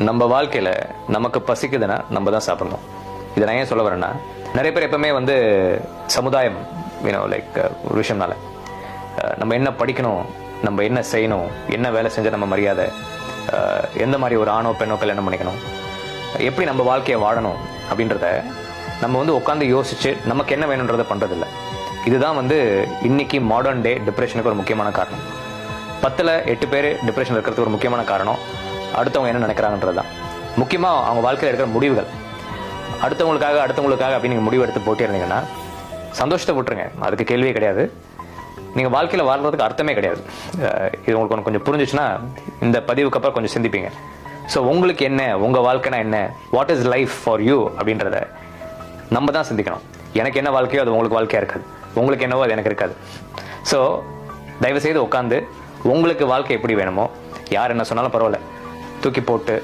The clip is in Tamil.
நம்ம வாழ்க்கையில் நமக்கு பசிக்குதுன்னா நம்ம தான் சாப்பிடணும். இதை நான் ஏன் சொல்ல வரேன்னா, நிறைய பேர் எப்பவுமே வந்து சமுதாயம் லைக் ஒரு விஷயம்னால நம்ம என்ன படிக்கணும், நம்ம என்ன செய்யணும், என்ன வேலை செஞ்சால் நம்ம மரியாதை, எந்த மாதிரி ஒரு ஆணோ பெண்ணோ கல்யாணம் பண்ணிக்கணும், எப்படி நம்ம வாழ்க்கையை வாழணும் அப்படின்றத நம்ம வந்து உட்காந்து யோசிச்சு நமக்கு என்ன வேணுன்றதை பண்ணுறதில்ல. இதுதான் வந்து இன்னைக்கு மாடர்ன் டே டிப்ரெஷனுக்கு ஒரு முக்கியமான காரணம். 10ல் 8 பேர் டிப்ரெஷன் இருக்கிறதுக்கு ஒரு முக்கியமான காரணம் அடுத்தவங்க என்ன நினைக்கிறாங்கன்றது தான். முக்கியமாக அவங்க வாழ்க்கையில் இருக்கிற முடிவுகள். அடுத்தவங்களுக்காக அப்படின்னு நீங்கள் முடிவு எடுத்து போட்டே இருந்தீங்கன்னா சந்தோஷத்தை விட்டுருங்க, அதுக்கு கேள்வியே கிடையாது. நீங்கள் வாழ்க்கையில் வாழ்றதுக்கு அர்த்தமே கிடையாது. இது உங்களுக்கு கொஞ்சம் புரிஞ்சிச்சுன்னா இந்த பதிவுக்கு அப்புறம் கொஞ்சம் சிந்திப்பீங்க. ஸோ உங்களுக்கு என்ன, உங்கள் வாழ்க்கைனா என்ன, what is life for you அப்படின்றத நம்ம தான் சிந்திக்கணும். எனக்கு என்ன வாழ்க்கையோ அது உங்களுக்கு வாழ்க்கையாக இருக்காது, உங்களுக்கு என்னவோ அது எனக்கு இருக்காது. ஸோ தயவுசெய்து உட்காந்து உங்களுக்கு வாழ்க்கை எப்படி வேணுமோ, யார் என்ன சொன்னாலும் பரவாயில்ல, தூக்கி போட்டு